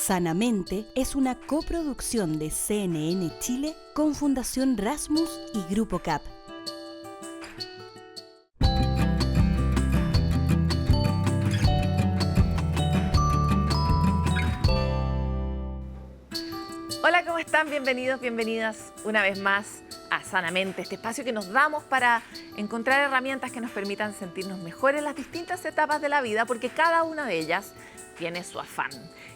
Sanamente es una coproducción de CNN Chile con Fundación Rasmus y Grupo CAP. Hola, ¿cómo están? Bienvenidos, bienvenidas una vez más a Sanamente, este espacio que nos damos para encontrar herramientas que nos permitan sentirnos mejor en las distintas etapas de la vida, porque cada una de ellas tiene su afán.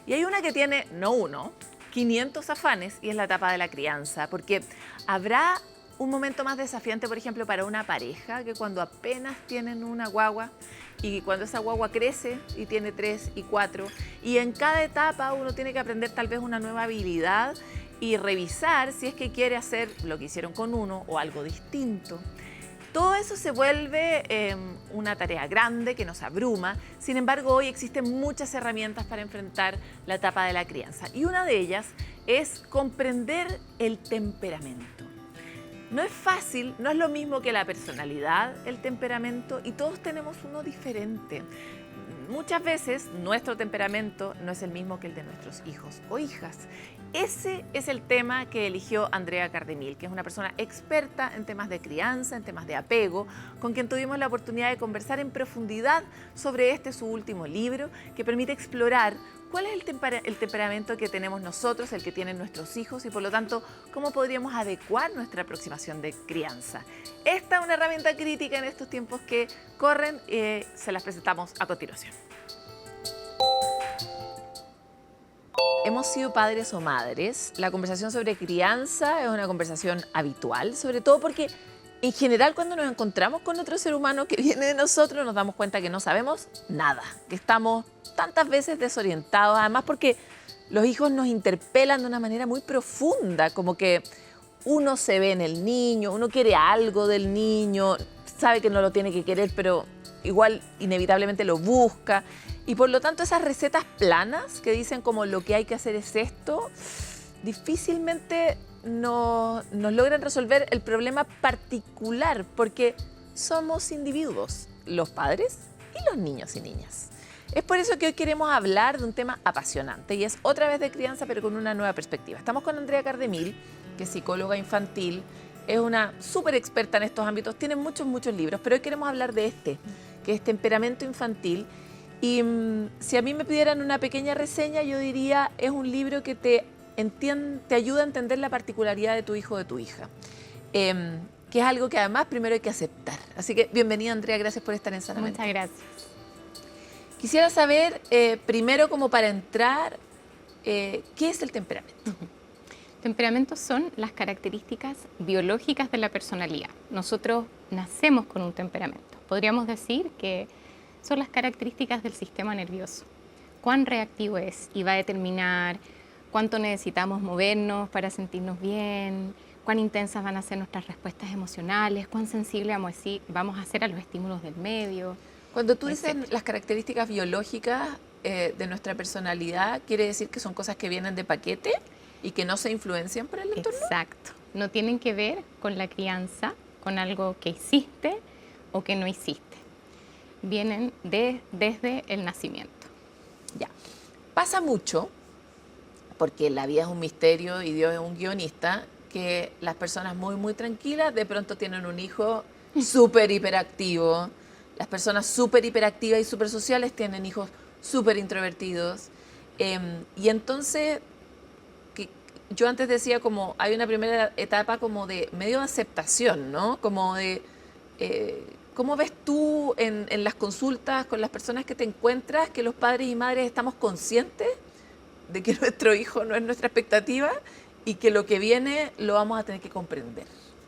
Y hay una que tiene, no uno, 500 afanes, y es la etapa de la crianza, porque habrá un momento más desafiante, por ejemplo, para una pareja que cuando apenas tienen una guagua y cuando esa guagua crece y tiene 3 y 4, y en cada etapa uno tiene que aprender tal vez una nueva habilidad y revisar si es que quiere hacer lo que hicieron con uno o algo distinto. Todo eso se vuelve una tarea grande que nos abruma. Sin embargo, hoy existen muchas herramientas para enfrentar la etapa de la crianza. Y una de ellas es comprender el temperamento. No es fácil, no es lo mismo que la personalidad, el temperamento, y todos tenemos uno diferente. Muchas veces nuestro temperamento no es el mismo que el de nuestros hijos o hijas. Ese es el tema que eligió Andrea Cardemil, que es una persona experta en temas de crianza, en temas de apego, con quien tuvimos la oportunidad de conversar en profundidad sobre su último libro, que permite explorar cuál es el temperamento que tenemos nosotros, el que tienen nuestros hijos, y por lo tanto, cómo podríamos adecuar nuestra aproximación de crianza. Esta es una herramienta crítica en estos tiempos que corren, se las presentamos a continuación. Hemos sido padres o madres. La conversación sobre crianza es una conversación habitual, sobre todo porque en general cuando nos encontramos con otro ser humano que viene de nosotros nos damos cuenta que no sabemos nada, que estamos tantas veces desorientados, además porque los hijos nos interpelan de una manera muy profunda, como que uno se ve en el niño, uno quiere algo del niño, sabe que no lo tiene que querer, pero igual inevitablemente lo busca. Y por lo tanto esas recetas planas que dicen como lo que hay que hacer es esto, difícilmente nos logran resolver el problema particular, porque somos individuos, los padres y los niños y niñas. Es por eso que hoy queremos hablar de un tema apasionante y es otra vez de crianza, pero con una nueva perspectiva. Estamos con Andrea Cardemil, que es psicóloga infantil, es una súper experta en estos ámbitos, tiene muchos libros, pero hoy queremos hablar de que es temperamento infantil. Y si a mí me pidieran una pequeña reseña, yo diría es un libro que te ayuda a entender la particularidad de tu hijo o de tu hija, que es algo que además primero hay que aceptar. Así que bienvenida, Andrea, gracias por estar en Sanamente. Muchas gracias. Quisiera saber, primero como para entrar, ¿qué es el temperamento? Temperamentos son las características biológicas de la personalidad. Nosotros nacemos con un temperamento. Podríamos decir que son las características del sistema nervioso. Cuán reactivo es y va a determinar cuánto necesitamos movernos para sentirnos bien, cuán intensas van a ser nuestras respuestas emocionales, cuán sensibles vamos a ser a los estímulos del medio. Cuando tú dices las características biológicas de nuestra personalidad, ¿quiere decir que son cosas que vienen de paquete y que no se influencian por el entorno? Exacto. No tienen que ver con la crianza, con algo que hiciste o que no hiciste. Vienen desde el nacimiento. Ya. Pasa mucho, porque la vida es un misterio y Dios es un guionista, que las personas muy tranquilas de pronto tienen un hijo súper hiperactivo. Las personas súper hiperactivas y súper sociales tienen hijos súper introvertidos. Y entonces, yo antes decía como hay una primera etapa como de medio de aceptación, ¿no? Como de... ¿Cómo ves tú en las consultas con las personas que te encuentras que los padres y madres estamos conscientes de que nuestro hijo no es nuestra expectativa y que lo que viene lo vamos a tener que comprender?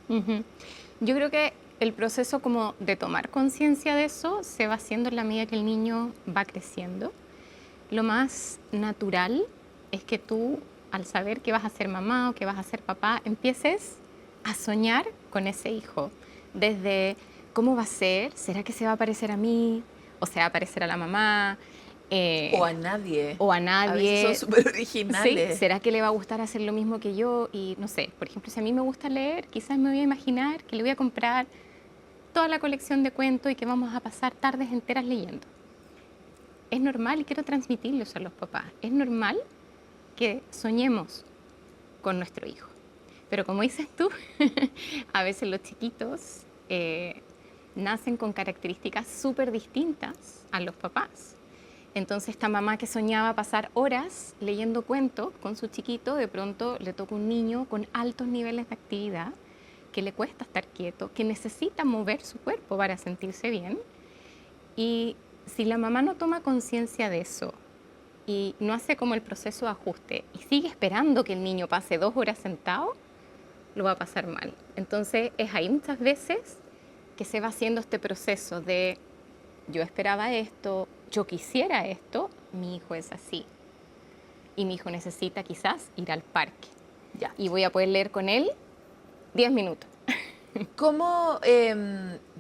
Yo creo que el proceso como de tomar conciencia de eso se va haciendo en la medida que el niño va creciendo. Lo más natural es que tú, al saber que vas a ser mamá o que vas a ser papá, empieces a soñar con ese hijo. Desde cómo va a ser, ¿será que se va a parecer a mí? ¿O se va a parecer a la mamá? O a nadie. O a nadie. A veces son súper originales. ¿Sí? ¿Será que le va a gustar hacer lo mismo que yo? Y no sé, por ejemplo, si a mí me gusta leer, quizás me voy a imaginar que le voy a comprar toda la colección de cuentos y que vamos a pasar tardes enteras leyendo. Es normal y quiero transmitirlo a los papás. Es normal que soñemos con nuestro hijo. Pero como dices tú, a veces los chiquitos nacen con características súper distintas a los papás. Entonces esta mamá que soñaba pasar horas leyendo cuentos con su chiquito, de pronto le toca un niño con altos niveles de actividad, que le cuesta estar quieto, que necesita mover su cuerpo para sentirse bien. Y si la mamá no toma conciencia de eso y no hace como el proceso de ajuste y sigue esperando que el niño pase 2 horas sentado, lo va a pasar mal. Entonces es ahí muchas veces que se va haciendo este proceso de yo esperaba esto, yo quisiera esto, mi hijo es así. Y mi hijo necesita quizás ir al parque. Ya. Y voy a poder leer con él 10 minutos. ¿Cómo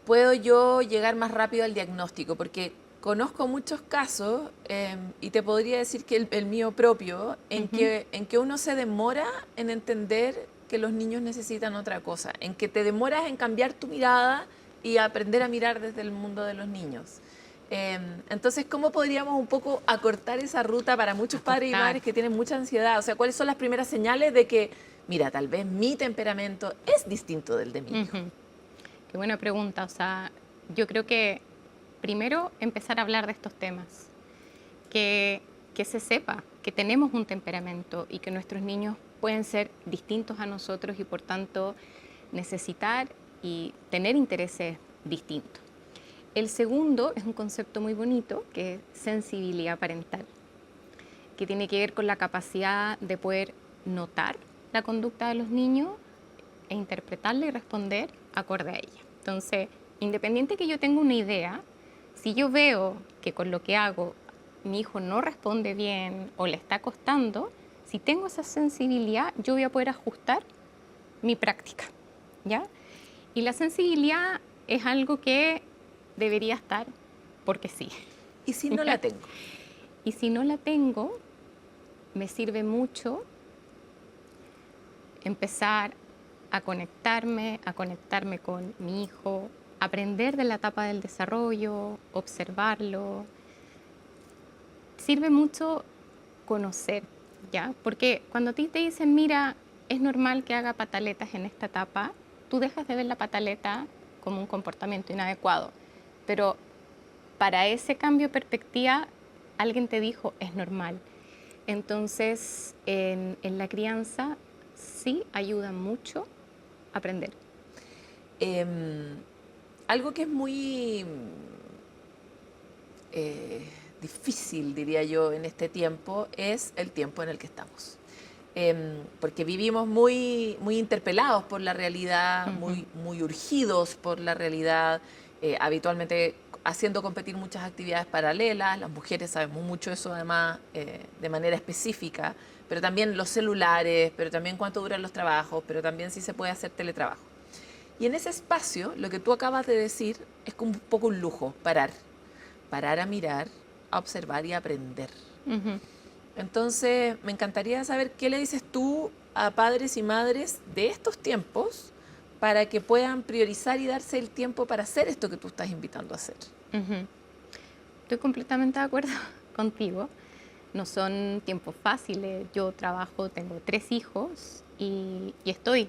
puedo yo llegar más rápido al diagnóstico? Porque conozco muchos casos y te podría decir que el mío propio, en que uno se demora en entender que los niños necesitan otra cosa, en que te demoras en cambiar tu mirada y aprender a mirar desde el mundo de los niños. Entonces, ¿cómo podríamos un poco acortar esa ruta para muchos padres y madres que tienen mucha ansiedad? O sea, ¿cuáles son las primeras señales de que, mira, tal vez mi temperamento es distinto del de mi hijo? Qué buena pregunta. O sea, yo creo que primero empezar a hablar de estos temas, que se sepa que tenemos un temperamento y que nuestros niños pueden ser distintos a nosotros y por tanto necesitar y tener intereses distintos. El segundo es un concepto muy bonito que es sensibilidad parental, que tiene que ver con la capacidad de poder notar la conducta de los niños e interpretarla y responder acorde a ella. Entonces, independiente que yo tenga una idea, si yo veo que con lo que hago mi hijo no responde bien o le está costando, si tengo esa sensibilidad, yo voy a poder ajustar mi práctica, ¿ya? Y la sensibilidad es algo que debería estar porque sí. ¿Y si no la tengo? Y si no la tengo, me sirve mucho empezar a conectarme con mi hijo, aprender de la etapa del desarrollo, observarlo. Sirve mucho conocer, ¿ya? Porque cuando a ti te dicen, mira, es normal que haga pataletas en esta etapa, tú dejas de ver la pataleta como un comportamiento inadecuado. Pero para ese cambio de perspectiva, alguien te dijo, es normal. Entonces, en la crianza sí ayuda mucho a aprender. Algo que es muy difícil, diría yo, en este tiempo, es el tiempo en el que estamos. Porque vivimos muy interpelados por la realidad, muy urgidos por la realidad, habitualmente haciendo competir muchas actividades paralelas. Las mujeres sabemos mucho eso, además, de manera específica, pero también los celulares, pero también cuánto duran los trabajos, pero también si se puede hacer teletrabajo. Y en ese espacio, lo que tú acabas de decir es como un poco un lujo, parar a mirar, a observar y a aprender. Entonces, me encantaría saber qué le dices tú a padres y madres de estos tiempos para que puedan priorizar y darse el tiempo para hacer esto que tú estás invitando a hacer. Estoy completamente de acuerdo contigo. No son tiempos fáciles. Yo trabajo, tengo 3 hijos y estoy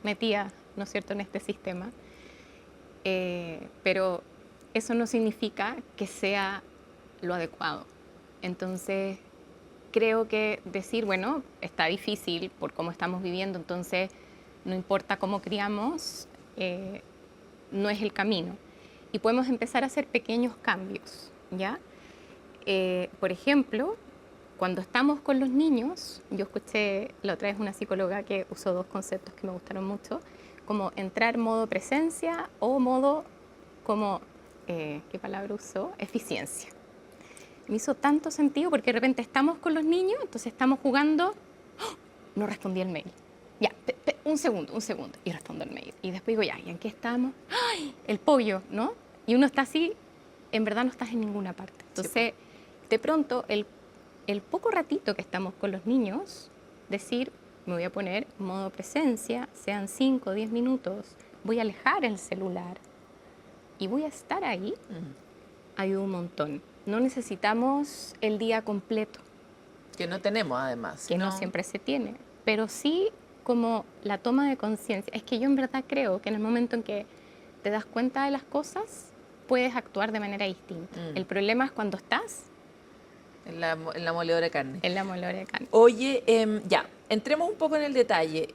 metida, ¿no es cierto?, en este sistema. Pero eso no significa que sea lo adecuado. Entonces, creo que decir, bueno, está difícil por cómo estamos viviendo, entonces no importa cómo criamos, no es el camino. Y podemos empezar a hacer pequeños cambios, ¿ya? Por ejemplo, cuando estamos con los niños, yo escuché la otra vez una psicóloga que usó 2 conceptos que me gustaron mucho, como entrar modo presencia o modo como, ¿qué palabra usó? Eficiencia. Me hizo tanto sentido porque de repente estamos con los niños, entonces estamos jugando, ¡oh! No respondí el mail. Ya, un segundo, y respondo el mail. Y después digo, ya, ¿y en qué estamos? ¡Ay! El pollo, ¿no? Y uno está así, en verdad no estás en ninguna parte. Entonces, de pronto, el poco ratito que estamos con los niños, decir, me voy a poner modo presencia, sean 5 o 10 minutos, voy a alejar el celular y voy a estar ahí, ayuda un montón. No necesitamos el día completo. Que no tenemos además. que no siempre se tiene, pero sí como la toma de conciencia. Es que yo en verdad creo que en el momento en que te das cuenta de las cosas, puedes actuar de manera distinta. El problema es cuando estás en la moledora de carne. en la moledora de carne. Oye, ya, entremos un poco en el detalle.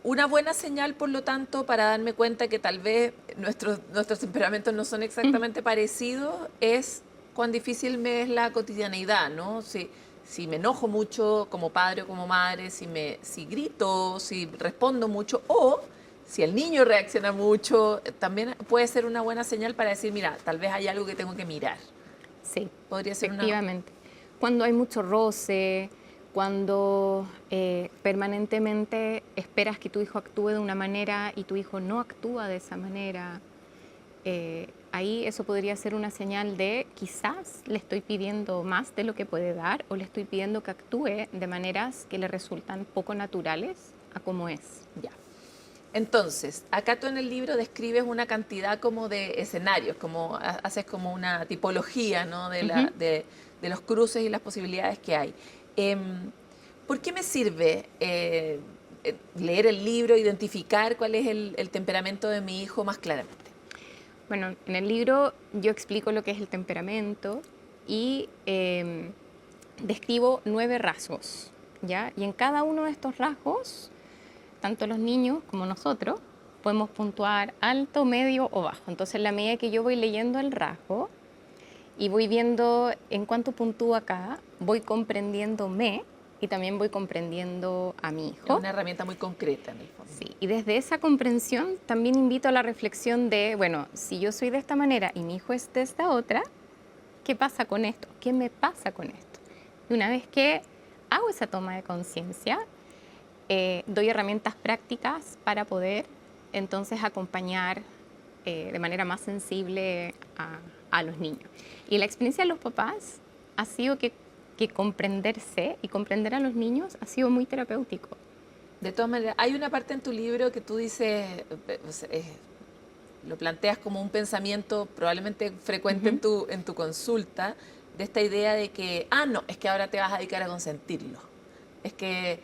Una buena señal, por lo tanto, para darme cuenta que tal vez nuestros temperamentos no son exactamente parecidos, es cuán difícil me es la cotidianeidad, ¿no? Si me enojo mucho como padre o como madre, si grito, si respondo mucho, o si el niño reacciona mucho, también puede ser una buena señal para decir, mira, tal vez hay algo que tengo que mirar. Sí, Podría ser efectivamente. Cuando hay mucho roce, cuando permanentemente esperas que tu hijo actúe de una manera y tu hijo no actúa de esa manera, ahí eso podría ser una señal de quizás le estoy pidiendo más de lo que puede dar o le estoy pidiendo que actúe de maneras que le resultan poco naturales a como es. Ya. Entonces, acá tú en el libro describes una cantidad como de escenarios, como haces como una tipología, ¿no? de los cruces y las posibilidades que hay. ¿Por qué me sirve leer el libro, identificar cuál es el temperamento de mi hijo más claramente? Bueno, en el libro yo explico lo que es el temperamento y describo 9 rasgos, ¿ya? Y en cada uno de estos rasgos, tanto los niños como nosotros, podemos puntuar alto, medio o bajo. Entonces, en la medida que yo voy leyendo el rasgo y voy viendo en cuánto puntúa acá, voy comprendiéndome y también voy comprendiendo a mi hijo. Es una herramienta muy concreta en el fondo. Sí, y desde esa comprensión también invito a la reflexión de, bueno, si yo soy de esta manera y mi hijo es de esta otra, ¿qué pasa con esto? ¿Qué me pasa con esto? Y una vez que hago esa toma de conciencia, doy herramientas prácticas para poder entonces acompañar de manera más sensible a los niños. Y la experiencia de los papás ha sido que comprenderse y comprender a los niños ha sido muy terapéutico. De todas maneras, hay una parte en tu libro que tú dices, lo planteas como un pensamiento probablemente frecuente en tu consulta, de esta idea de que, no, es que ahora te vas a dedicar a consentirlo, es que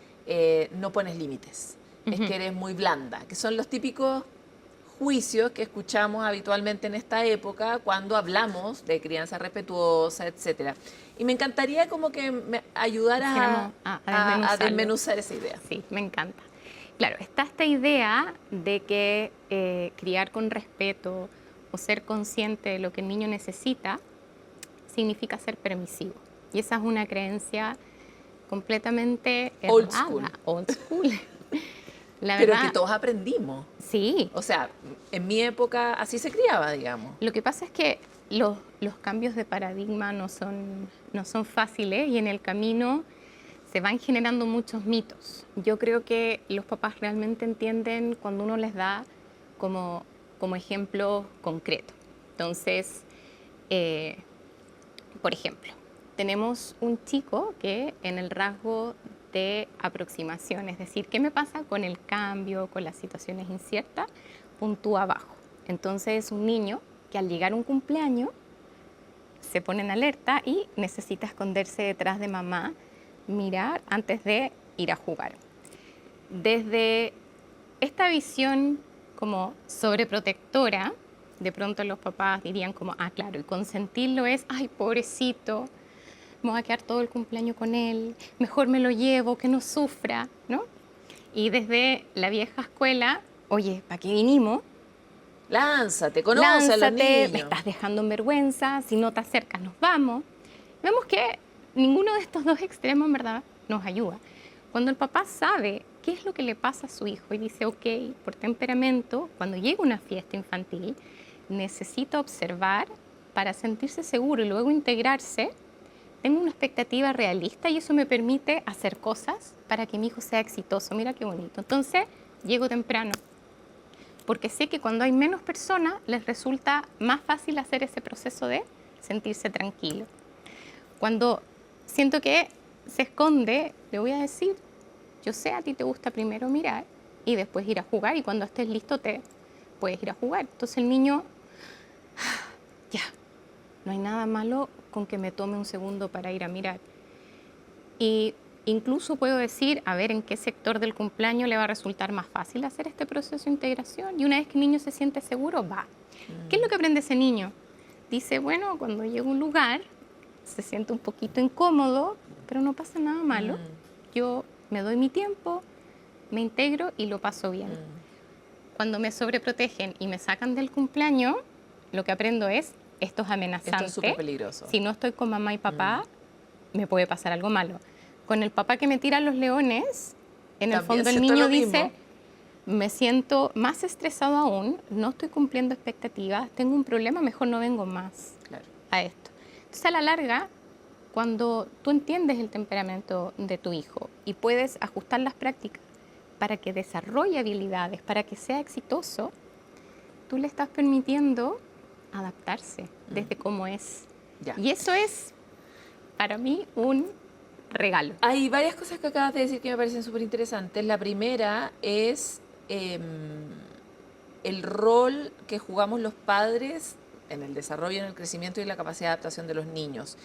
no pones límites, es que eres muy blanda, que son los típicos juicios que escuchamos habitualmente en esta época cuando hablamos de crianza respetuosa, etcétera. Y me encantaría como que me ayudaras a desmenuzar esa idea. Sí, me encanta. Claro, está esta idea de que criar con respeto o ser consciente de lo que el niño necesita significa ser permisivo. Y esa es una creencia completamente old errada. school. Old school. La Pero verdad, que todos aprendimos. sí. O sea, en mi época así se criaba, digamos. Lo que pasa es que los cambios de paradigma no son fáciles y en el camino se van generando muchos mitos. Yo creo que los papás realmente entienden cuando uno les da como ejemplo concreto. Entonces, por ejemplo, tenemos un chico que en el rasgo de aproximación, es decir, ¿qué me pasa con el cambio, con las situaciones inciertas? Puntúa bajo. Entonces es un niño que al llegar a un cumpleaños se pone en alerta y necesita esconderse detrás de mamá, mirar antes de ir a jugar. Desde esta visión como sobreprotectora, de pronto los papás dirían como, claro, y consentirlo es, ay, pobrecito, me voy a quedar todo el cumpleaños con él, mejor me lo llevo, que no sufra, ¿no? Y desde la vieja escuela, oye, ¿para qué vinimos? Lánzate, conoce a los niños. Me estás dejando en vergüenza, si no te acercas nos vamos. Vemos que ninguno de estos dos extremos, en verdad, nos ayuda. Cuando el papá sabe qué es lo que le pasa a su hijo y dice, ok, por temperamento, cuando llega una fiesta infantil, necesita observar para sentirse seguro y luego integrarse. Tengo una expectativa realista y eso me permite hacer cosas para que mi hijo sea exitoso. Mira qué bonito. Entonces, llego temprano, porque sé que cuando hay menos personas, les resulta más fácil hacer ese proceso de sentirse tranquilo. Cuando siento que se esconde, le voy a decir, yo sé, a ti te gusta primero mirar y después ir a jugar, y cuando estés listo te puedes ir a jugar. Entonces el niño, ya, no hay nada malo con que me tome un segundo para ir a mirar. Y incluso puedo decir, a ver en qué sector del cumpleaños le va a resultar más fácil hacer este proceso de integración. Y una vez que el niño se siente seguro, va. ¿Qué es lo que aprende ese niño? Dice, bueno, cuando llego a un lugar, se siente un poquito incómodo, pero no pasa nada malo. Yo me doy mi tiempo, me integro y lo paso bien. Cuando me sobreprotegen y me sacan del cumpleaños, lo que aprendo es, esto es amenazante. Esto es súper peligroso. Si no estoy con mamá y papá, me puede pasar algo malo. Con el papá que me tira los leones, en el fondo el niño dice, me siento más estresado aún, no estoy cumpliendo expectativas, tengo un problema, mejor no vengo más a esto. Entonces, a la larga, cuando tú entiendes el temperamento de tu hijo y puedes ajustar las prácticas para que desarrolle habilidades, para que sea exitoso, tú le estás permitiendo adaptarse desde cómo es. Y eso es, para mí, un regalo. Hay varias cosas que acabas de decir que me parecen súper interesantes. La primera es el rol que jugamos los padres en el desarrollo, en el crecimiento y la capacidad de adaptación de los niños.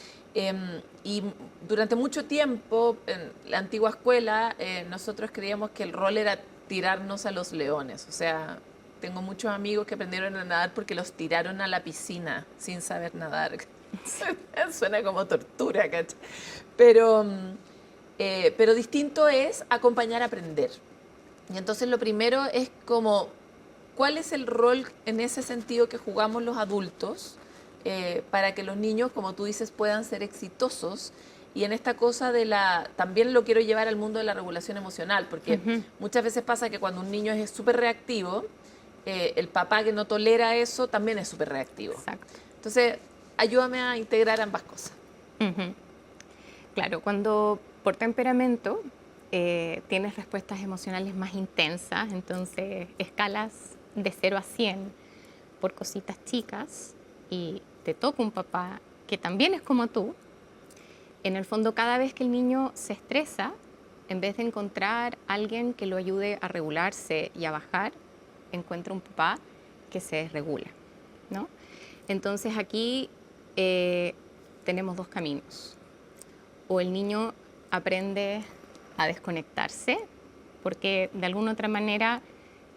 Y durante mucho tiempo, en la antigua escuela, nosotros creíamos que el rol era tirarnos a los leones. O sea, tengo muchos amigos que aprendieron a nadar porque los tiraron a la piscina sin saber nadar. Suena como tortura, ¿cachai? Pero distinto es acompañar a aprender. Y entonces lo primero es como, ¿cuál es el rol en ese sentido que jugamos los adultos para que los niños, como tú dices, puedan ser exitosos? Y en esta cosa también lo quiero llevar al mundo de la regulación emocional, porque muchas veces pasa que cuando un niño es súper reactivo, el papá que no tolera eso también es súper reactivo. Exacto. Entonces, ayúdame a integrar ambas cosas. Claro, cuando por temperamento tienes respuestas emocionales más intensas, entonces escalas de 0 a 100 por cositas chicas y te toca un papá que también es como tú, en el fondo cada vez que el niño se estresa, en vez de encontrar a alguien que lo ayude a regularse y a bajar, encuentra un papá que se desregula, ¿no? Entonces aquí tenemos dos caminos. O el niño aprende a desconectarse, porque de alguna otra manera,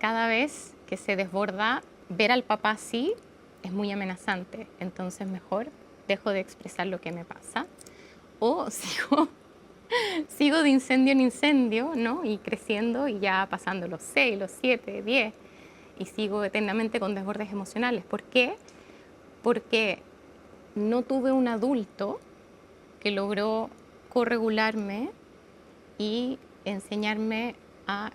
cada vez que se desborda, ver al papá así es muy amenazante. Entonces mejor dejo de expresar lo que me pasa. O sigo de incendio en incendio, ¿no? Y creciendo y ya pasando los 6, los 7, 10. Y sigo eternamente con desbordes emocionales. ¿Por qué? Porque no tuve un adulto que logró corregularme y enseñarme a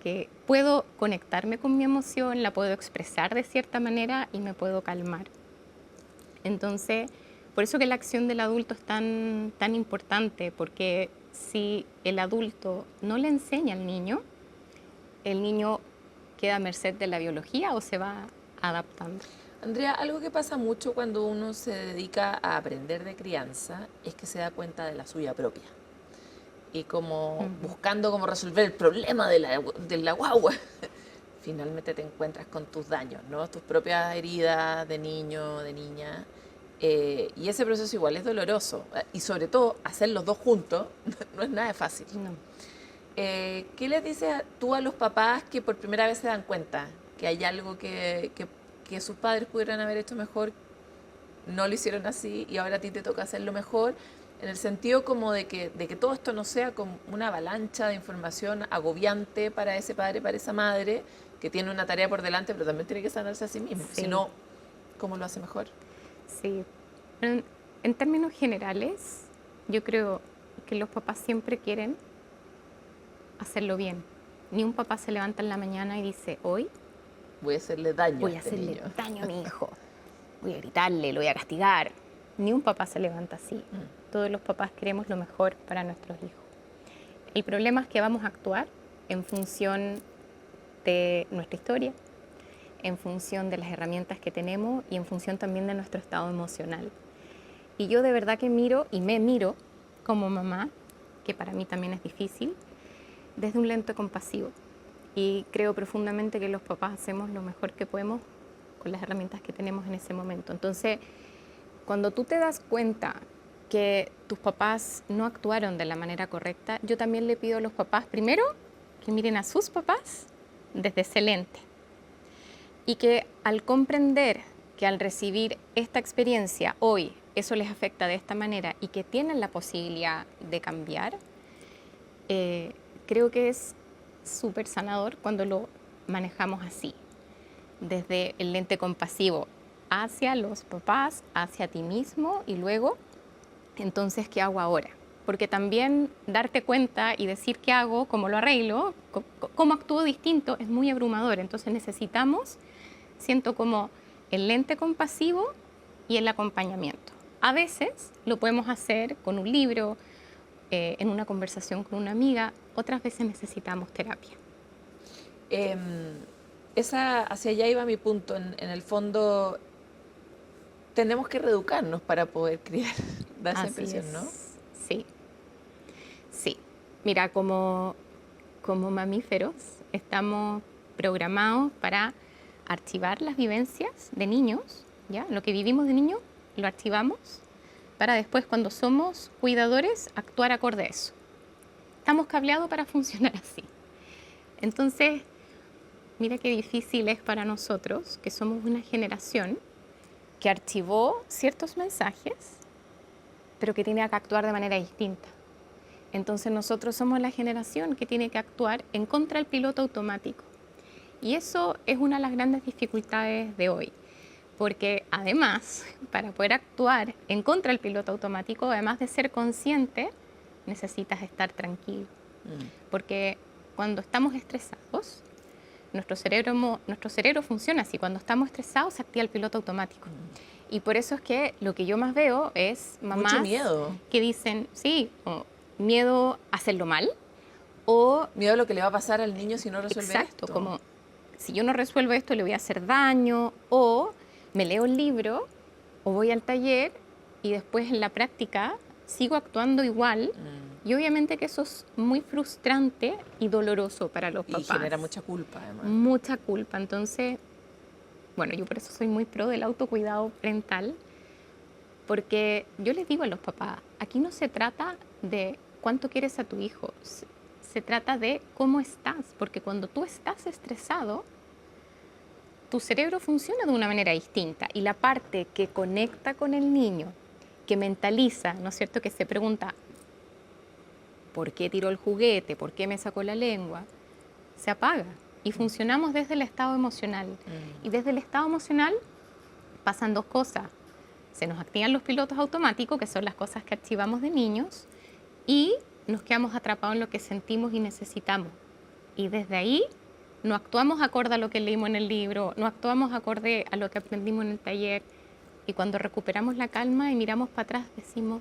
que puedo conectarme con mi emoción, la puedo expresar de cierta manera y me puedo calmar. Entonces, por eso que la acción del adulto es tan importante, porque si el adulto no le enseña al niño, el niño queda a merced de la biología o se va adaptando. Andrea, algo que pasa mucho cuando uno se dedica a aprender de crianza es que se da cuenta de la suya propia. Y como buscando cómo resolver el problema de la guagua, finalmente te encuentras con tus daños, ¿no? Tus propias heridas de niño, de niña. Y ese proceso igual es doloroso. Y sobre todo, hacer los dos juntos no es nada fácil. No. ¿Qué les dices tú a los papás que por primera vez se dan cuenta que hay algo que sus padres pudieran haber hecho mejor, no lo hicieron así y ahora a ti te toca hacerlo mejor? En el sentido como de que todo esto no sea como una avalancha de información agobiante para ese padre, para esa madre, que tiene una tarea por delante, pero también tiene que sanarse a sí mismo. Sí. Si no, ¿cómo lo hace mejor? Sí. En términos generales, yo creo que los papás siempre quieren hacerlo bien. Ni un papá se levanta en la mañana y dice, hoy voy a hacerle daño voy a este hacerle niño. daño a mi hijo, voy a gritarle, lo voy a castigar. Ni un papá se levanta así. Todos los papás queremos lo mejor para nuestros hijos. El problema es que vamos a actuar en función de nuestra historia, en función de las herramientas que tenemos y en función también de nuestro estado emocional. Y yo de verdad que miro y me miro como mamá, que para mí también es difícil, desde un lente compasivo. Y creo profundamente que los papás hacemos lo mejor que podemos con las herramientas que tenemos en ese momento. Entonces, cuando tú te das cuenta que tus papás no actuaron de la manera correcta, yo también le pido a los papás, primero, que miren a sus papás desde ese lente. Y que al comprender que al recibir esta experiencia hoy, eso les afecta de esta manera y que tienen la posibilidad de cambiar, creo que es súper sanador cuando lo manejamos así, desde el lente compasivo hacia los papás, hacia ti mismo y luego, entonces, ¿qué hago ahora? Porque también darte cuenta y decir qué hago, cómo lo arreglo, cómo actúo distinto, es muy abrumador. Entonces necesitamos, siento como el lente compasivo y el acompañamiento. A veces lo podemos hacer con un libro, en una conversación con una amiga, otras veces necesitamos terapia. Hacia allá iba mi punto. En el fondo, tenemos que reeducarnos para poder criar. Da esa impresión, ¿no? Sí. Sí. Mira, como mamíferos estamos programados para archivar las vivencias de niños, ¿ya? Lo que vivimos de niño lo archivamos para después, cuando somos cuidadores, actuar acorde a eso. Estamos cableados para funcionar así. Entonces, mira qué difícil es para nosotros, que somos una generación que archivó ciertos mensajes, pero que tiene que actuar de manera distinta. Entonces nosotros somos la generación que tiene que actuar en contra del piloto automático. Y eso es una de las grandes dificultades de hoy. Porque además, para poder actuar en contra del piloto automático, además de ser consciente, necesitas estar tranquilo. Porque cuando estamos estresados, nuestro cerebro funciona así. Cuando estamos estresados se activa el piloto automático. Y por eso es que lo que yo más veo es mamás que dicen, sí, miedo a hacerlo mal, o miedo a lo que le va a pasar al niño si no resuelve esto. Exacto, como si yo no resuelvo esto le voy a hacer daño, o me leo el libro, o voy al taller y después en la práctica sigo actuando igual. Y obviamente que eso es muy frustrante y doloroso para los papás. Y genera mucha culpa, además. Mucha culpa. Entonces, bueno, yo por eso soy muy pro del autocuidado parental, porque yo les digo a los papás, aquí no se trata de cuánto quieres a tu hijo, se trata de cómo estás, porque cuando tú estás estresado, tu cerebro funciona de una manera distinta y la parte que conecta con el niño, que mentaliza, ¿no es cierto?, que se pregunta, ¿por qué tiró el juguete? ¿Por qué me sacó la lengua? Se apaga y funcionamos desde el estado emocional. Y desde el estado emocional pasan dos cosas. Se nos activan los pilotos automáticos, que son las cosas que archivamos de niños, y nos quedamos atrapados en lo que sentimos y necesitamos. Y desde ahí no actuamos acorde a lo que leímos en el libro, no actuamos acorde a lo que aprendimos en el taller. Y cuando recuperamos la calma y miramos para atrás, decimos,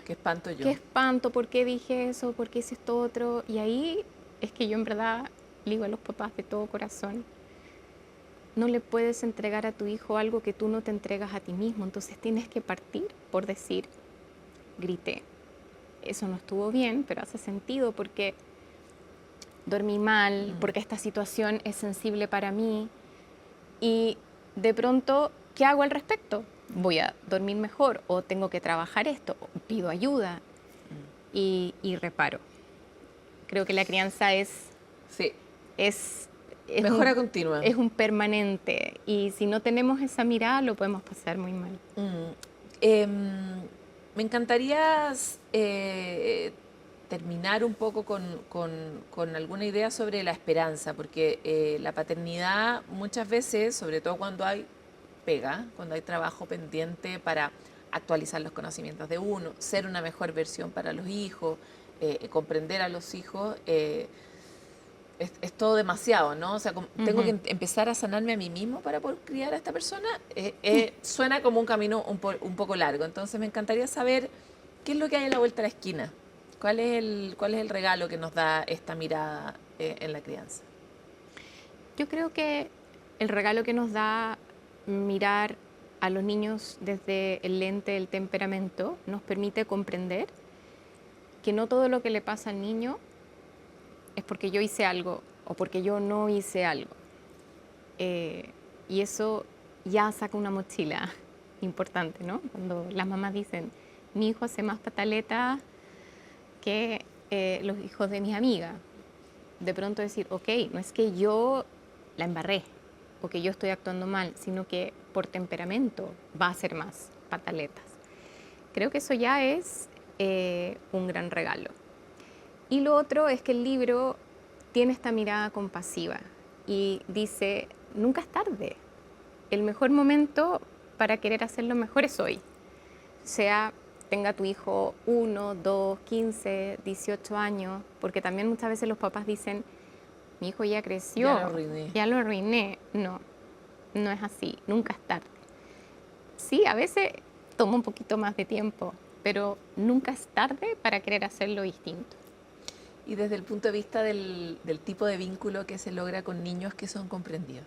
¡qué espanto yo! ¡Qué espanto! ¿Por qué dije eso? ¿Por qué hice esto otro? Y ahí es que yo en verdad le digo a los papás de todo corazón, no le puedes entregar a tu hijo algo que tú no te entregas a ti mismo. Entonces tienes que partir por decir, grité. Eso no estuvo bien, pero hace sentido porque dormí mal, porque esta situación es sensible para mí. Y de pronto, ¿qué hago al respecto? Voy a dormir mejor o tengo que trabajar esto, o pido ayuda y reparo. Creo que la crianza es mejora continua. Es un permanente y si no tenemos esa mirada lo podemos pasar muy mal. Me encantaría terminar un poco con alguna idea sobre la esperanza, porque la paternidad muchas veces, sobre todo cuando hay pega, cuando hay trabajo pendiente para actualizar los conocimientos de uno, ser una mejor versión para los hijos, comprender a los hijos, es todo demasiado, ¿no? O sea, tengo que empezar a sanarme a mí mismo para poder criar a esta persona. Suena como un camino un poco largo. Entonces me encantaría saber qué es lo que hay a la vuelta de la esquina. ¿Cuál es el regalo que nos da esta mirada en la crianza? Yo creo que el regalo que nos da mirar a los niños desde el lente del temperamento nos permite comprender que no todo lo que le pasa al niño es porque yo hice algo o porque yo no hice algo. Y eso ya saca una mochila importante, ¿no? Cuando las mamás dicen, mi hijo hace más pataletas que los hijos de mis amigas. De pronto decir, ok, no es que yo la embarré o que yo estoy actuando mal, sino que por temperamento va a ser más pataletas. Creo que eso ya es un gran regalo. Y lo otro es que el libro tiene esta mirada compasiva y dice, nunca es tarde. El mejor momento para querer hacerlo mejor es hoy. Sea tenga tu hijo 1, 2, 15, 18 años, porque también muchas veces los papás dicen, mi hijo ya creció, ya lo arruiné. No, no es así, nunca es tarde. Sí, a veces toma un poquito más de tiempo, pero nunca es tarde para querer hacerlo distinto. Y desde el punto de vista del tipo de vínculo que se logra con niños que son comprendidos.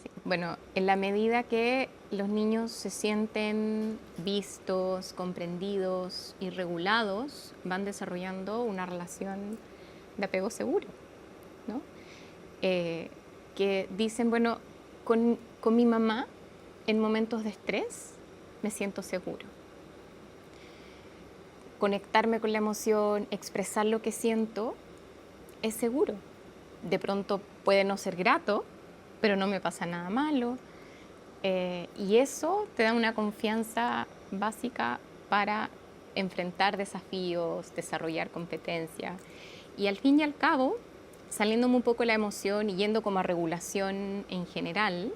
Sí, bueno, en la medida que los niños se sienten vistos, comprendidos y regulados, van desarrollando una relación de apego seguro, ¿no? Que dicen, bueno, con mi mamá en momentos de estrés me siento seguro. Conectarme con la emoción, expresar lo que siento, es seguro. De pronto puede no ser grato, pero no me pasa nada malo. Y eso te da una confianza básica para enfrentar desafíos, desarrollar competencias. Y al fin y al cabo, saliéndome un poco de la emoción y yendo como a regulación en general,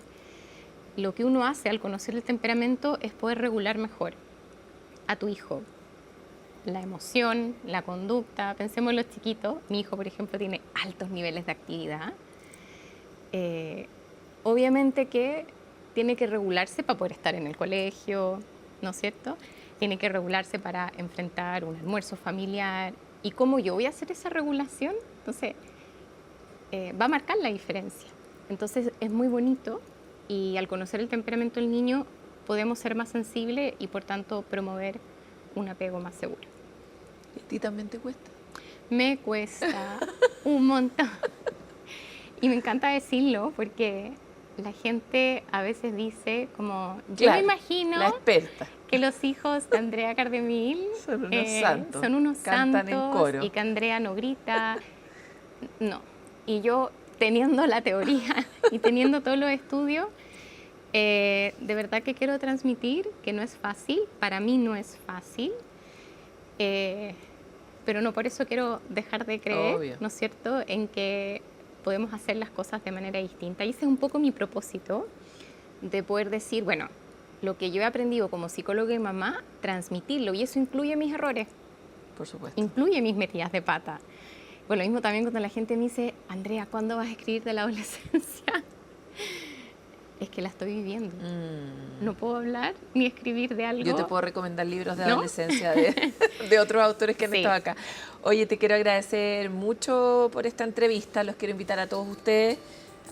lo que uno hace al conocer el temperamento es poder regular mejor a tu hijo. La emoción, la conducta, pensemos en los chiquitos. Mi hijo, por ejemplo, tiene altos niveles de actividad. Obviamente que tiene que regularse para poder estar en el colegio, ¿no es cierto? Tiene que regularse para enfrentar un almuerzo familiar. ¿Y cómo yo voy a hacer esa regulación? Entonces, va a marcar la diferencia. Entonces, es muy bonito y al conocer el temperamento del niño podemos ser más sensibles y, por tanto, promover un apego más seguro. ¿Y a ti también te cuesta? Me cuesta un montón. Y me encanta decirlo porque la gente a veces dice como, yo me imagino la experta, que los hijos de Andrea Cardemil son unos santos, cantan en coro. Y que Andrea no grita. No. Y yo, teniendo la teoría y teniendo todos los estudios, de verdad que quiero transmitir que no es fácil, para mí no es fácil, pero no por eso quiero dejar de creer, obvio, ¿no es cierto?, en que podemos hacer las cosas de manera distinta. Y ese es un poco mi propósito, de poder decir, bueno, lo que yo he aprendido como psicóloga y mamá, transmitirlo, y eso incluye mis errores. Por supuesto. Incluye mis metidas de pata. Bueno, lo mismo también cuando la gente me dice, Andrea, ¿cuándo vas a escribir de la adolescencia? Es que la estoy viviendo. No puedo hablar ni escribir de algo. Yo te puedo recomendar libros de adolescencia de otros autores que han estado acá. Oye, te quiero agradecer mucho por esta entrevista. Los quiero invitar a todos ustedes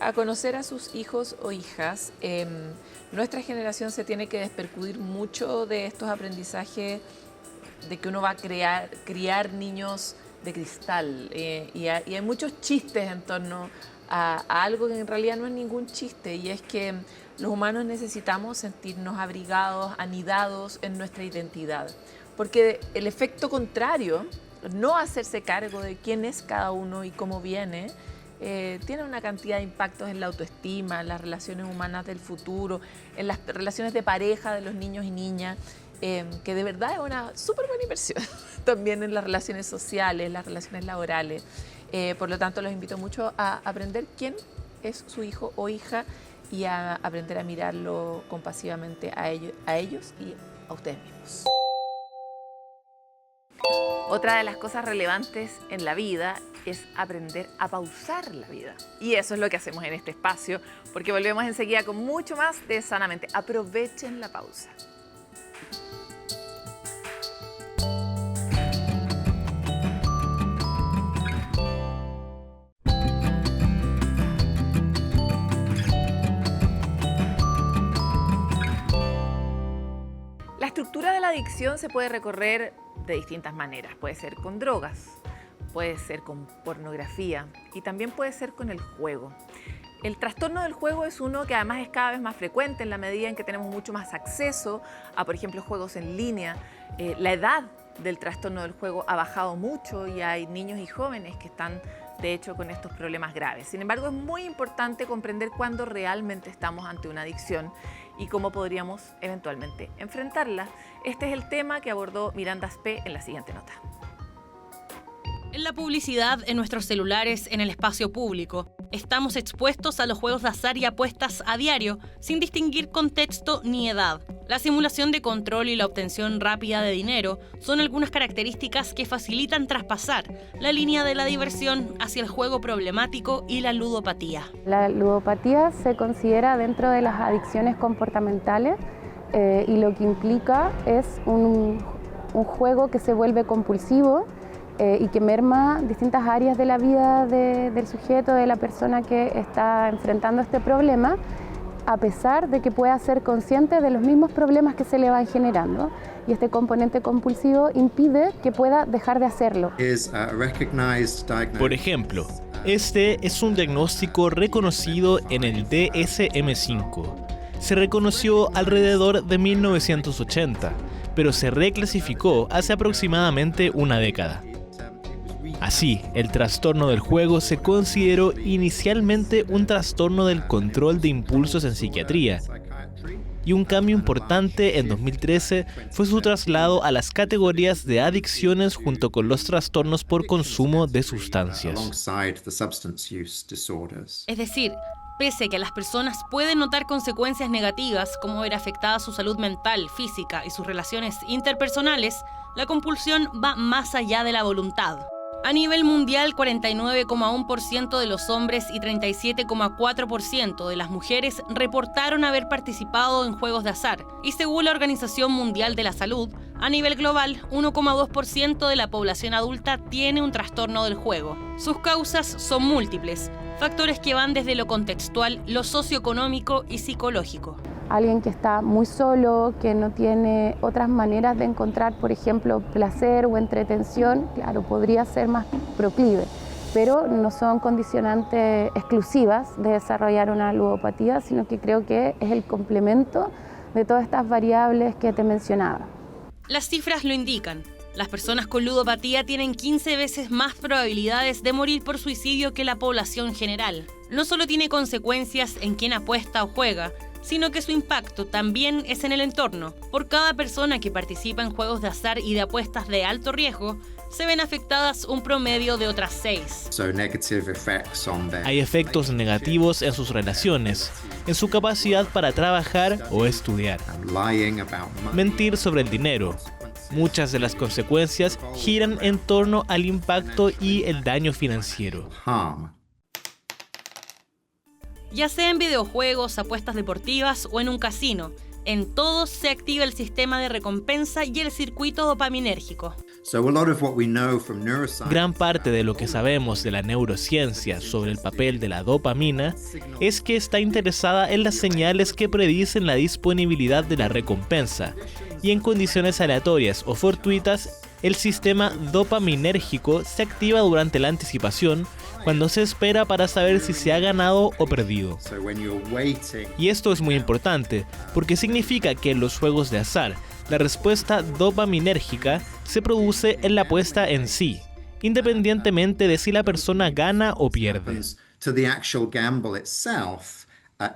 a conocer a sus hijos o hijas. Nuestra generación se tiene que despercudir mucho de estos aprendizajes de que uno va a criar niños de cristal. Y hay muchos chistes en torno a algo que en realidad no es ningún chiste, y es que los humanos necesitamos sentirnos abrigados, anidados en nuestra identidad, porque el efecto contrario, no hacerse cargo de quién es cada uno y cómo viene, tiene una cantidad de impactos en la autoestima, en las relaciones humanas del futuro, en las relaciones de pareja de los niños y niñas, que de verdad es una súper buena inversión también en las relaciones sociales, las relaciones laborales. Por lo tanto, los invito mucho a aprender quién es su hijo o hija y a aprender a mirarlo compasivamente a ellos y a ustedes mismos. Otra de las cosas relevantes en la vida es aprender a pausar la vida. Y eso es lo que hacemos en este espacio, porque volvemos enseguida con mucho más de Sanamente. Aprovechen la pausa. La estructura de la adicción se puede recorrer de distintas maneras. Puede ser con drogas, puede ser con pornografía y también puede ser con el juego. El trastorno del juego es uno que además es cada vez más frecuente en la medida en que tenemos mucho más acceso a, por ejemplo, juegos en línea, La edad del trastorno del juego ha bajado mucho y hay niños y jóvenes que están, de hecho, con estos problemas graves. Sin embargo, es muy importante comprender cuándo realmente estamos ante una adicción y cómo podríamos eventualmente enfrentarla. Este es el tema que abordó Miranda Aspe en la siguiente nota. En la publicidad, en nuestros celulares, en el espacio público, estamos expuestos a los juegos de azar y apuestas a diario, sin distinguir contexto ni edad. La simulación de control y la obtención rápida de dinero son algunas características que facilitan traspasar la línea de la diversión hacia el juego problemático y la ludopatía. La ludopatía se considera dentro de las adicciones comportamentales y lo que implica es un juego que se vuelve compulsivo y que merma distintas áreas de la vida del sujeto, de la persona que está enfrentando este problema, a pesar de que pueda ser consciente de los mismos problemas que se le van generando. Y este componente compulsivo impide que pueda dejar de hacerlo. Por ejemplo, este es un diagnóstico reconocido en el DSM-5. Se reconoció alrededor de 1980, pero se reclasificó hace aproximadamente una década. Así, el trastorno del juego se consideró inicialmente un trastorno del control de impulsos en psiquiatría, y un cambio importante en 2013 fue su traslado a las categorías de adicciones junto con los trastornos por consumo de sustancias. Es decir, pese a que las personas pueden notar consecuencias negativas como ver afectada su salud mental, física y sus relaciones interpersonales, la compulsión va más allá de la voluntad. A nivel mundial, 49,1% de los hombres y 37,4% de las mujeres reportaron haber participado en juegos de azar. Y según la Organización Mundial de la Salud, a nivel global, 1,2% de la población adulta tiene un trastorno del juego. Sus causas son múltiples, factores que van desde lo contextual, lo socioeconómico y psicológico. Alguien que está muy solo, que no tiene otras maneras de encontrar, por ejemplo, placer o entretención, claro, podría ser más proclive, pero no son condicionantes exclusivas de desarrollar una ludopatía, sino que creo que es el complemento de todas estas variables que te mencionaba. Las cifras lo indican. Las personas con ludopatía tienen 15 veces más probabilidades de morir por suicidio que la población general. No solo tiene consecuencias en quien apuesta o juega, sino que su impacto también es en el entorno. Por cada persona que participa en juegos de azar y de apuestas de alto riesgo, se ven afectadas un promedio de otras 6. Hay efectos negativos en sus relaciones, en su capacidad para trabajar o estudiar. Mentir sobre el dinero. Muchas de las consecuencias giran en torno al impacto y el daño financiero. Ya sea en videojuegos, apuestas deportivas o en un casino, en todos se activa el sistema de recompensa y el circuito dopaminérgico. Gran parte de lo que sabemos de la neurociencia sobre el papel de la dopamina es que está interesada en las señales que predicen la disponibilidad de la recompensa, y en condiciones aleatorias o fortuitas, el sistema dopaminérgico se activa durante la anticipación, cuando se espera para saber si se ha ganado o perdido. Y esto es muy importante, porque significa que en los juegos de azar, la respuesta dopaminérgica se produce en la apuesta en sí, independientemente de si la persona gana o pierde.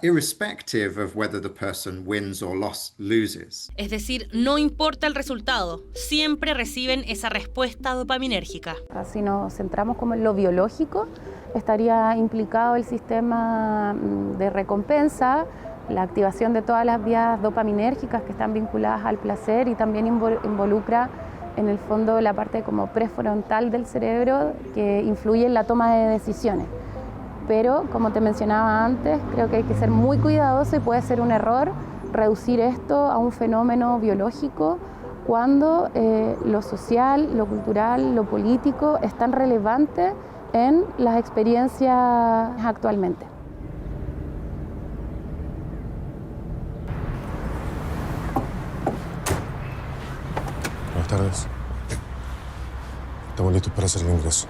Irrespective of whether the person wins or loses. Es decir, no importa el resultado, siempre reciben esa respuesta dopaminérgica. Si nos centramos como en lo biológico, estaría implicado el sistema de recompensa, la activación de todas las vías dopaminérgicas que están vinculadas al placer y también involucra en el fondo la parte como prefrontal del cerebro que influye en la toma de decisiones. Pero, como te mencionaba antes, creo que hay que ser muy cuidadoso y puede ser un error reducir esto a un fenómeno biológico cuando lo social, lo cultural, lo político es tan relevante en las experiencias actualmente. Buenas tardes. Estamos listos para hacer el ingreso.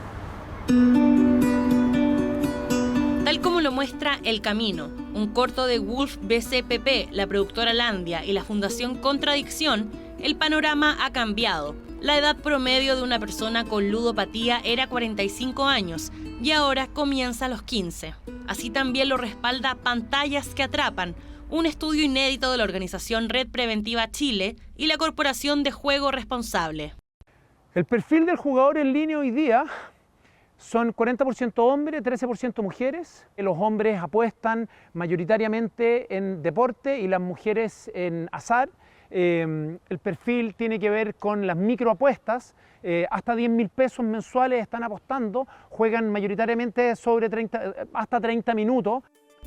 Tal como lo muestra El Camino, un corto de Wolf BCPP, la productora Landia y la Fundación Contradicción, el panorama ha cambiado. La edad promedio de una persona con ludopatía era 45 años y ahora comienza a los 15. Así también lo respalda Pantallas que Atrapan, un estudio inédito de la organización Red Preventiva Chile y la Corporación de Juego Responsable. El perfil del jugador en línea hoy día son 40% hombres, 13% mujeres. Los hombres apuestan mayoritariamente en deporte y las mujeres en azar. El perfil tiene que ver con las microapuestas, hasta 10.000 pesos mensuales están apostando, juegan mayoritariamente hasta 30 minutos.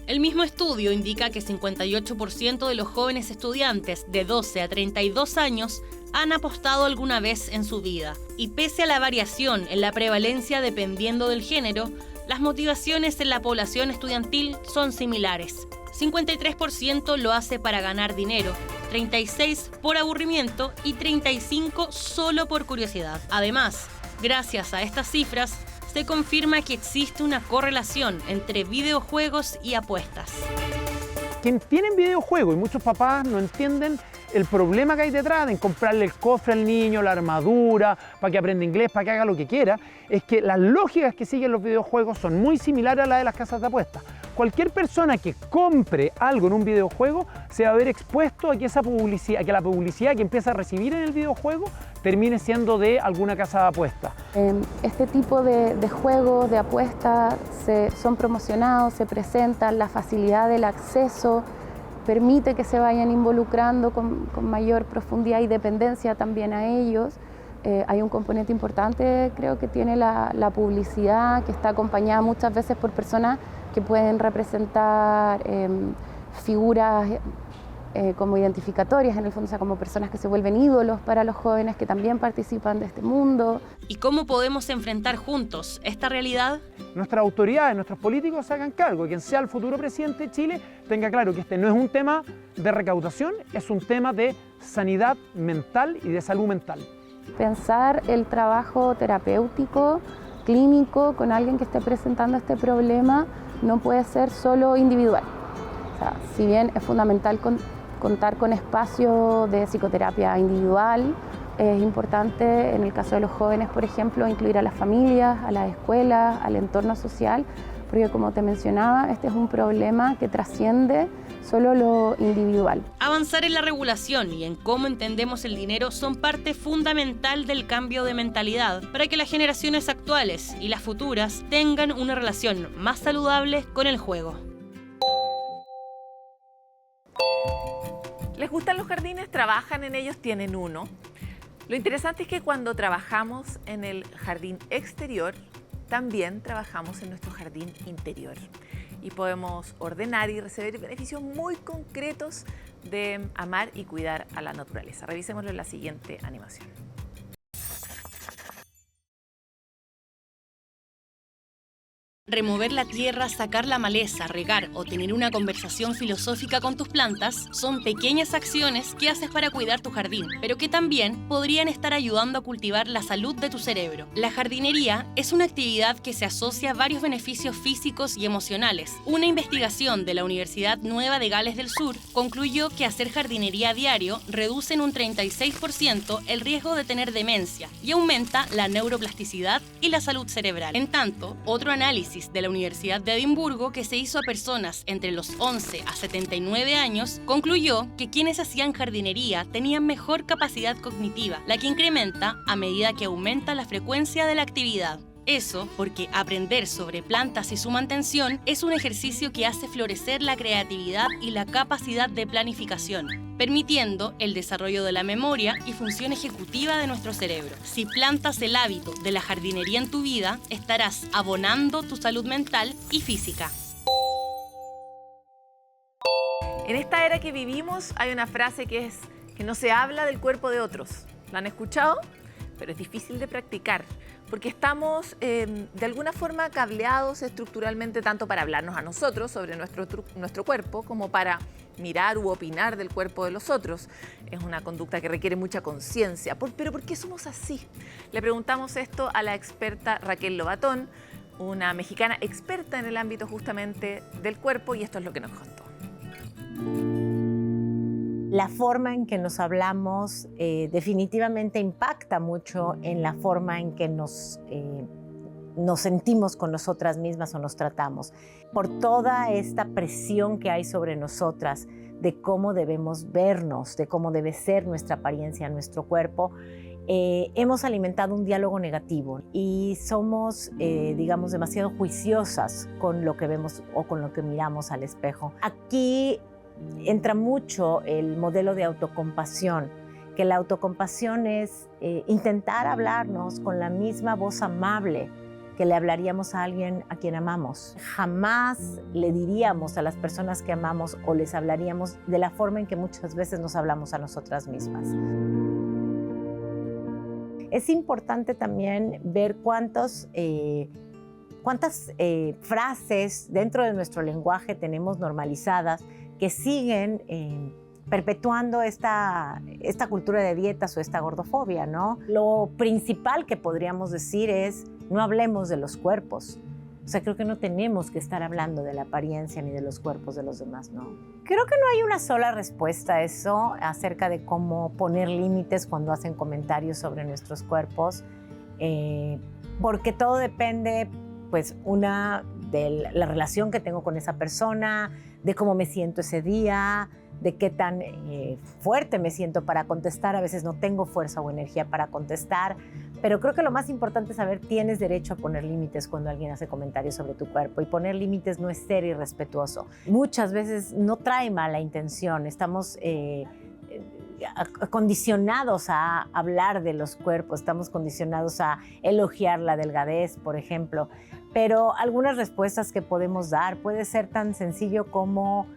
El mismo estudio indica que 58% de los jóvenes estudiantes de 12 a 32 años han apostado alguna vez en su vida. Y pese a la variación en la prevalencia dependiendo del género, las motivaciones en la población estudiantil son similares. 53% lo hace para ganar dinero, 36% por aburrimiento y 35% solo por curiosidad. Además, gracias a estas cifras, se confirma que existe una correlación entre videojuegos y apuestas. Quienes tienen videojuegos, y muchos papás no entienden el problema que hay detrás de comprarle el cofre al niño, la armadura, para que aprenda inglés, para que haga lo que quiera, es que las lógicas que siguen los videojuegos son muy similares a las de las casas de apuestas. Cualquier persona que compre algo en un videojuego se va a ver expuesto a que la publicidad que empieza a recibir en el videojuego termine siendo de alguna casa de apuestas. Este tipo de juegos, de apuestas, son promocionados, se presentan, la facilidad del acceso permite que se vayan involucrando con mayor profundidad y dependencia también a ellos. Hay un componente importante, creo que tiene la publicidad, que está acompañada muchas veces por personas que pueden representar figuras como identificatorias, en el fondo, o sea, como personas que se vuelven ídolos para los jóvenes que también participan de este mundo. ¿Y cómo podemos enfrentar juntos esta realidad? Nuestras autoridades, nuestros políticos se hagan cargo, quien sea el futuro presidente de Chile tenga claro que este no es un tema de recaudación, es un tema de sanidad mental y de salud mental. Pensar el trabajo terapéutico, clínico, con alguien que esté presentando este problema no puede ser solo individual. O sea, si bien es fundamental contar con espacios de psicoterapia individual, es importante en el caso de los jóvenes, por ejemplo, incluir a las familias, a las escuelas, al entorno social, porque como te mencionaba, este es un problema que trasciende solo lo individual. Avanzar en la regulación y en cómo entendemos el dinero son parte fundamental del cambio de mentalidad para que las generaciones actuales y las futuras tengan una relación más saludable con el juego. ¿Les gustan los jardines? ¿Trabajan en ellos? ¿Tienen uno? Lo interesante es que cuando trabajamos en el jardín exterior, también trabajamos en nuestro jardín interior y podemos ordenar y recibir beneficios muy concretos de amar y cuidar a la naturaleza. Revisémoslo en la siguiente animación. Remover la tierra, sacar la maleza, regar o tener una conversación filosófica con tus plantas son pequeñas acciones que haces para cuidar tu jardín, pero que también podrían estar ayudando a cultivar la salud de tu cerebro. La jardinería es una actividad que se asocia a varios beneficios físicos y emocionales. Una investigación de la Universidad Nueva de Gales del Sur concluyó que hacer jardinería a diario reduce en un 36% el riesgo de tener demencia y aumenta la neuroplasticidad y la salud cerebral. En tanto, otro análisis de la Universidad de Edimburgo, que se hizo a personas entre los 11 a 79 años, concluyó que quienes hacían jardinería tenían mejor capacidad cognitiva, la que incrementa a medida que aumenta la frecuencia de la actividad. Eso porque aprender sobre plantas y su mantención es un ejercicio que hace florecer la creatividad y la capacidad de planificación, permitiendo el desarrollo de la memoria y función ejecutiva de nuestro cerebro. Si plantas el hábito de la jardinería en tu vida, estarás abonando tu salud mental y física. En esta era que vivimos hay una frase que es que no se habla del cuerpo de otros. ¿La han escuchado? Pero es difícil de practicar porque estamos de alguna forma cableados estructuralmente tanto para hablarnos a nosotros sobre nuestro cuerpo como para mirar u opinar del cuerpo de los otros. Es una conducta que requiere mucha conciencia. ¿Pero por qué somos así? Le preguntamos esto a la experta Raquel Lobatón, una mexicana experta en el ámbito justamente del cuerpo, y esto es lo que nos contó. El cuerpo es un órgano, es un sistema nervioso, es un sistema que funciona como un reloj. Cada vez que nosotros nos movemos, La forma en que nos hablamos definitivamente impacta mucho en la forma en que nos sentimos con nosotras mismas o nos tratamos. Por toda esta presión que hay sobre nosotras de cómo debemos vernos, de cómo debe ser nuestra apariencia, nuestro cuerpo, hemos alimentado un diálogo negativo y somos, digamos, demasiado juiciosas con lo que vemos o con lo que miramos al espejo. Aquí entra mucho el modelo de autocompasión, que la autocompasión es intentar hablarnos con la misma voz amable que le hablaríamos a alguien a quien amamos. Jamás le diríamos a las personas que amamos o les hablaríamos de la forma en que muchas veces nos hablamos a nosotras mismas. Es importante también ver cuántas frases dentro de nuestro lenguaje tenemos normalizadas que siguen perpetuando esta cultura de dietas o esta gordofobia, ¿no? Lo principal que podríamos decir es no hablemos de los cuerpos. O sea, creo que no tenemos que estar hablando de la apariencia ni de los cuerpos de los demás, ¿no? Creo que no hay una sola respuesta a eso acerca de cómo poner límites cuando hacen comentarios sobre nuestros cuerpos, porque todo depende, pues, de la relación que tengo con esa persona, de cómo me siento ese día, de qué tan fuerte me siento para contestar. A veces no tengo fuerza o energía para contestar, pero creo que lo más importante es saber, tienes derecho a poner límites cuando alguien hace comentarios sobre tu cuerpo, y poner límites no es ser irrespetuoso. Muchas veces no trae mala intención, estamos condicionados a hablar de los cuerpos, estamos condicionados a elogiar la delgadez, por ejemplo, pero algunas respuestas que podemos dar puede ser tan sencillo como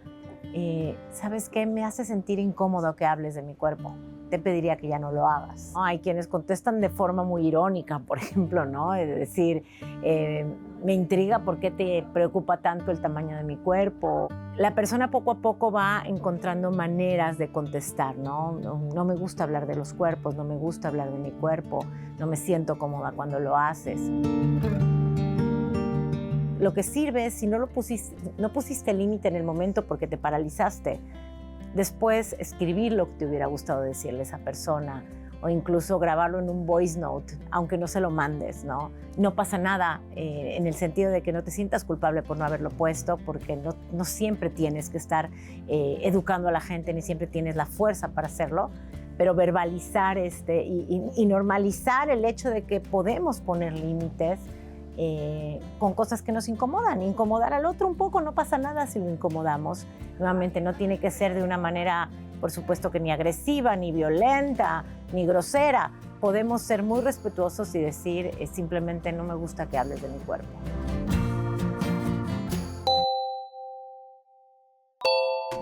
¿sabes qué? Me hace sentir incómodo que hables de mi cuerpo. Te pediría que ya no lo hagas. Hay quienes contestan de forma muy irónica, por ejemplo, ¿no? Es decir, me intriga por qué te preocupa tanto el tamaño de mi cuerpo. La persona poco a poco va encontrando maneras de contestar, ¿no? No me gusta hablar de los cuerpos, no me gusta hablar de mi cuerpo, no me siento cómoda cuando lo haces. Lo que sirve es, si no pusiste límite en el momento porque te paralizaste, después escribir lo que te hubiera gustado decirle a esa persona, o incluso grabarlo en un voice note, aunque no se lo mandes, ¿no? No pasa nada, en el sentido de que no te sientas culpable por no haberlo puesto, porque no siempre tienes que estar educando a la gente, ni siempre tienes la fuerza para hacerlo, pero verbalizar y normalizar el hecho de que podemos poner límites con cosas que nos incomodan. Incomodar al otro un poco, no pasa nada si lo incomodamos. Nuevamente, no tiene que ser de una manera, por supuesto, que ni agresiva, ni violenta, ni grosera. Podemos ser muy respetuosos y decir simplemente no me gusta que hables de mi cuerpo.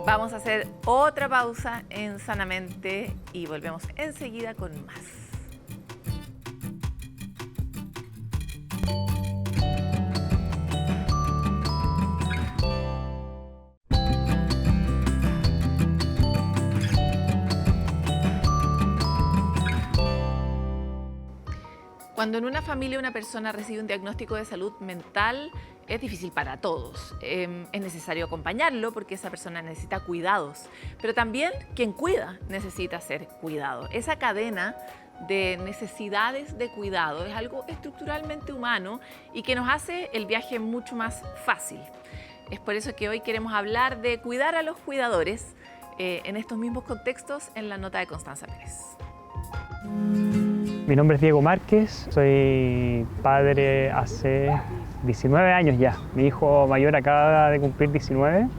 Vamos a hacer otra pausa en Sanamente y volvemos enseguida con más. Cuando en una familia una persona recibe un diagnóstico de salud mental, es difícil para todos. Es necesario acompañarlo porque esa persona necesita cuidados, pero también quien cuida necesita ser cuidado. Esa cadena de necesidades de cuidado es algo estructuralmente humano y que nos hace el viaje mucho más fácil. Es por eso que hoy queremos hablar de cuidar a los cuidadores en estos mismos contextos en la nota de Constanza Pérez. Mi nombre es Diego Márquez, soy padre hace 19 años ya. Mi hijo mayor acaba de cumplir 19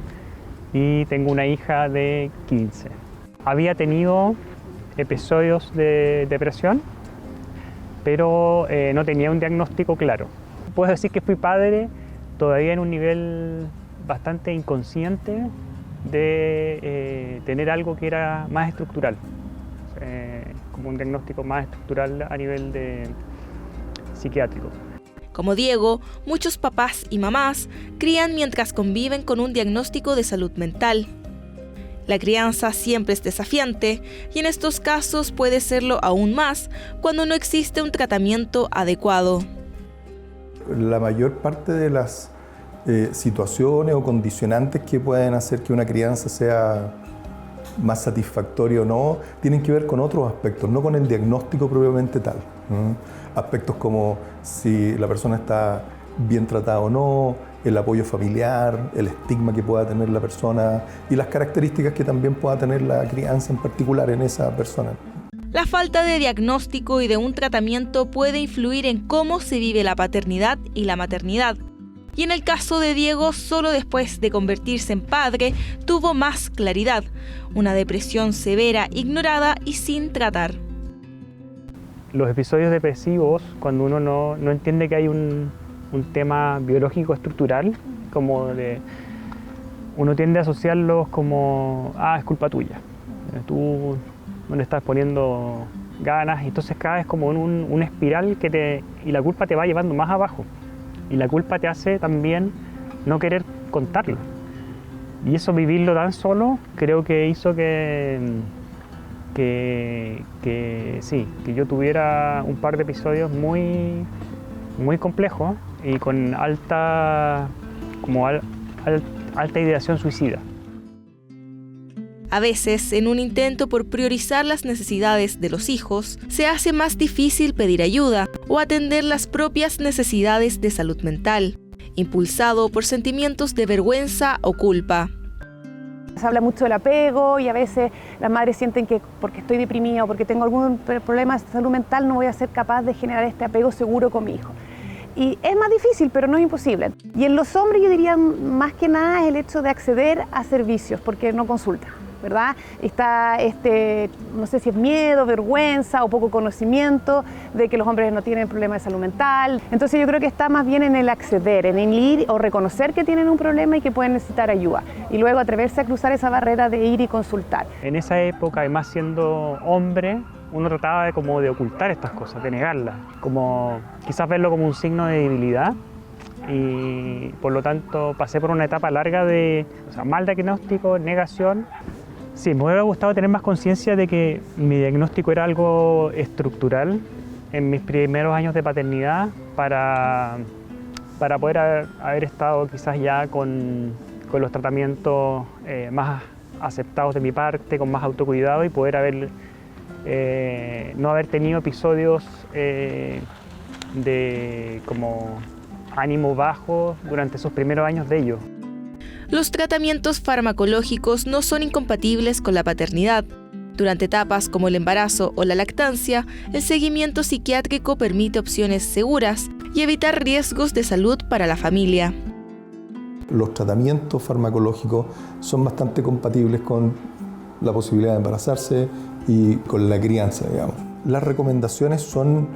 y tengo una hija de 15. Había tenido episodios de depresión, pero no tenía un diagnóstico claro. Puedo decir que fui padre todavía en un nivel bastante inconsciente de tener algo que era más estructural. Como un diagnóstico más estructural a nivel de psiquiátrico. Como Diego, muchos papás y mamás crían mientras conviven con un diagnóstico de salud mental. La crianza siempre es desafiante y en estos casos puede serlo aún más cuando no existe un tratamiento adecuado. La mayor parte de las situaciones o condicionantes que pueden hacer que una crianza sea más satisfactoria o no, tienen que ver con otros aspectos, no con el diagnóstico propiamente tal. Aspectos como si la persona está bien tratada o no, el apoyo familiar, el estigma que pueda tener la persona y las características que también pueda tener la crianza en particular en esa persona. La falta de diagnóstico y de un tratamiento puede influir en cómo se vive la paternidad y la maternidad. Y en el caso de Diego, solo después de convertirse en padre, tuvo más claridad. Una depresión severa, ignorada y sin tratar. Los episodios depresivos, cuando uno no entiende que hay un tema biológico estructural, uno tiende a asociarlos como, es culpa tuya. Tú no le estás poniendo ganas, y entonces caes como en una espiral y la culpa te va llevando más abajo. Y la culpa te hace también no querer contarlo. Y eso, vivirlo tan solo, creo que hizo que yo tuviera un par de episodios muy, muy complejos y con alta ideación suicida. A veces, en un intento por priorizar las necesidades de los hijos, se hace más difícil pedir ayuda o atender las propias necesidades de salud mental, impulsado por sentimientos de vergüenza o culpa. Se habla mucho del apego y a veces las madres sienten que porque estoy deprimida o porque tengo algún problema de salud mental no voy a ser capaz de generar este apego seguro con mi hijo. Y es más difícil, pero no es imposible. Y en los hombres yo diría más que nada es el hecho de acceder a servicios, porque no consultan, ¿verdad? Está no sé si es miedo, vergüenza o poco conocimiento de que los hombres no tienen problemas de salud mental. Entonces yo creo que está más bien en el acceder, en el ir o reconocer que tienen un problema y que pueden necesitar ayuda. Y luego atreverse a cruzar esa barrera de ir y consultar. En esa época, además siendo hombre, uno trataba de ocultar estas cosas, de negarlas, como quizás verlo como un signo de debilidad. Y por lo tanto pasé por una etapa larga de mal diagnóstico, negación. Sí, me hubiera gustado tener más conciencia de que mi diagnóstico era algo estructural en mis primeros años de paternidad para poder haber estado quizás ya con los tratamientos más aceptados de mi parte, con más autocuidado y poder no haber tenido episodios de como ánimo bajo durante esos primeros años de ello. Los tratamientos farmacológicos no son incompatibles con la paternidad. Durante etapas como el embarazo o la lactancia, el seguimiento psiquiátrico permite opciones seguras y evitar riesgos de salud para la familia. Los tratamientos farmacológicos son bastante compatibles con la posibilidad de embarazarse y con la crianza, digamos. Las recomendaciones son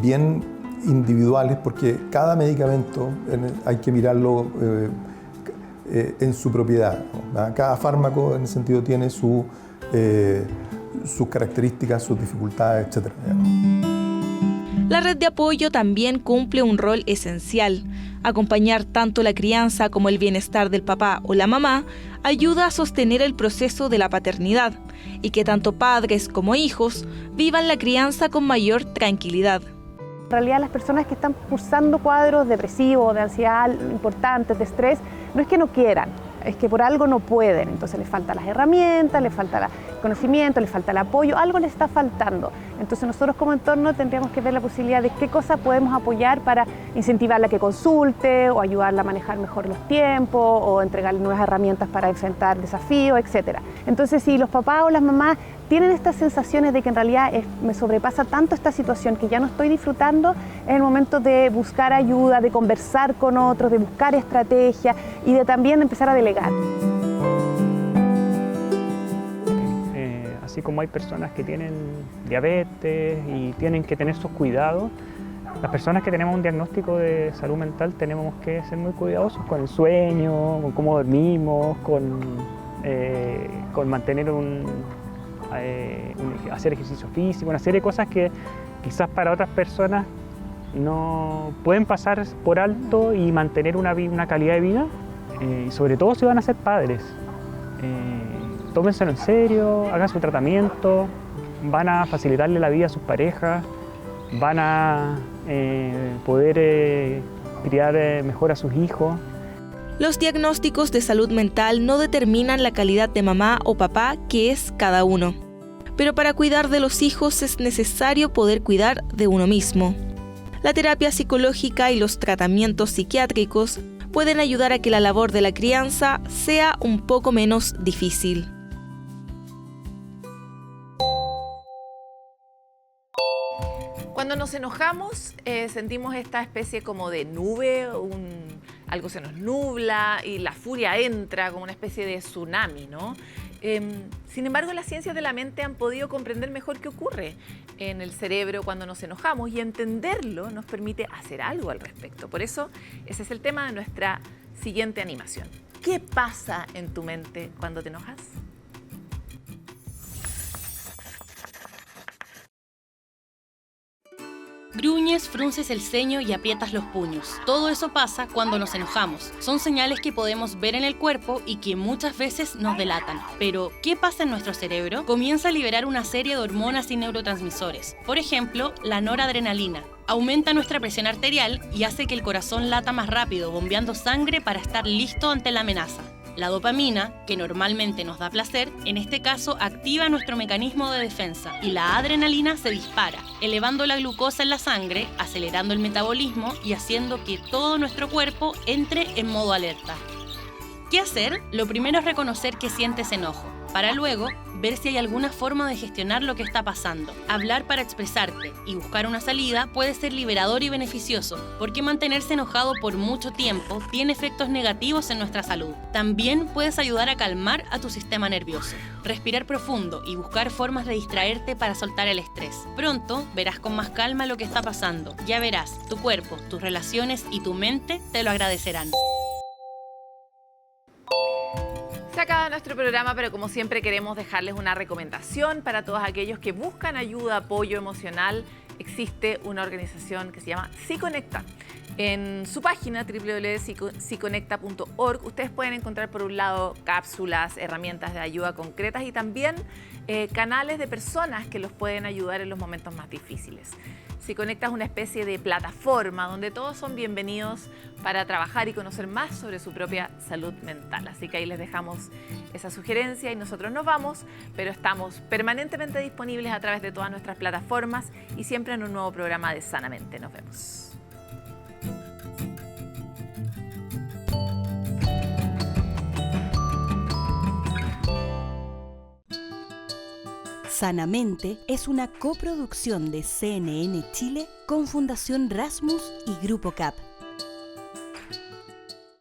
bien individuales porque cada medicamento hay que mirarlo en su propiedad, ¿no? Cada fármaco en ese sentido tiene sus características, sus dificultades, etc. La red de apoyo también cumple un rol esencial. Acompañar tanto la crianza como el bienestar del papá o la mamá ayuda a sostener el proceso de la paternidad y que tanto padres como hijos vivan la crianza con mayor tranquilidad. En realidad las personas que están cursando cuadros depresivos, de ansiedad importantes, de estrés, no es que no quieran, es que por algo no pueden. Entonces les faltan las herramientas, les falta el conocimiento, les falta el apoyo, algo les está faltando. Entonces nosotros como entorno tendríamos que ver la posibilidad de qué cosas podemos apoyar para incentivarla a que consulte o ayudarla a manejar mejor los tiempos o entregarle nuevas herramientas para enfrentar desafíos, etc. Entonces si los papás o las mamás tienen estas sensaciones de que en realidad me sobrepasa tanto esta situación que ya no estoy disfrutando, es el momento de buscar ayuda, de conversar con otros, de buscar estrategias y de también empezar a delegar. Así como hay personas que tienen diabetes y tienen que tener sus cuidados, las personas que tenemos un diagnóstico de salud mental tenemos que ser muy cuidadosos con el sueño, con cómo dormimos, con mantener hacer ejercicio físico, una serie de cosas que quizás para otras personas no pueden pasar por alto y mantener una calidad de vida, y sobre todo si van a ser padres. Tómenselo en serio, hagan su tratamiento, van a facilitarle la vida a sus parejas, van a poder criar mejor a sus hijos. Los diagnósticos de salud mental no determinan la calidad de mamá o papá que es cada uno. Pero para cuidar de los hijos es necesario poder cuidar de uno mismo. La terapia psicológica y los tratamientos psiquiátricos pueden ayudar a que la labor de la crianza sea un poco menos difícil. Cuando nos enojamos, sentimos esta especie como de nube, algo se nos nubla y la furia entra como una especie de tsunami, ¿no? Sin embargo, las ciencias de la mente han podido comprender mejor qué ocurre en el cerebro cuando nos enojamos y entenderlo nos permite hacer algo al respecto. Por eso, ese es el tema de nuestra siguiente animación. ¿Qué pasa en tu mente cuando te enojas? Gruñes, frunces el ceño y aprietas los puños. Todo eso pasa cuando nos enojamos. Son señales que podemos ver en el cuerpo y que muchas veces nos delatan. Pero, ¿qué pasa en nuestro cerebro? Comienza a liberar una serie de hormonas y neurotransmisores. Por ejemplo, la noradrenalina. Aumenta nuestra presión arterial y hace que el corazón lata más rápido, bombeando sangre para estar listo ante la amenaza. La dopamina, que normalmente nos da placer, en este caso activa nuestro mecanismo de defensa y la adrenalina se dispara, elevando la glucosa en la sangre, acelerando el metabolismo y haciendo que todo nuestro cuerpo entre en modo alerta. ¿Qué hacer? Lo primero es reconocer que sientes enojo, para luego ver si hay alguna forma de gestionar lo que está pasando. Hablar para expresarte y buscar una salida puede ser liberador y beneficioso, porque mantenerse enojado por mucho tiempo tiene efectos negativos en nuestra salud. También puedes ayudar a calmar a tu sistema nervioso. Respirar profundo y buscar formas de distraerte para soltar el estrés. Pronto verás con más calma lo que está pasando. Ya verás, tu cuerpo, tus relaciones y tu mente te lo agradecerán. Se acaba nuestro programa, pero como siempre queremos dejarles una recomendación para todos aquellos que buscan ayuda, apoyo emocional. Existe una organización que se llama Psiconecta. En su página www.psiconecta.org ustedes pueden encontrar por un lado cápsulas, herramientas de ayuda concretas y también canales de personas que los pueden ayudar en los momentos más difíciles. Psiconecta es una especie de plataforma donde todos son bienvenidos para trabajar y conocer más sobre su propia salud mental. Así que ahí les dejamos esa sugerencia y nosotros nos vamos, pero estamos permanentemente disponibles a través de todas nuestras plataformas y siempre en un nuevo programa de Sanamente. Nos vemos. Sanamente es una coproducción de CNN Chile con Fundación Rasmus y Grupo CAP.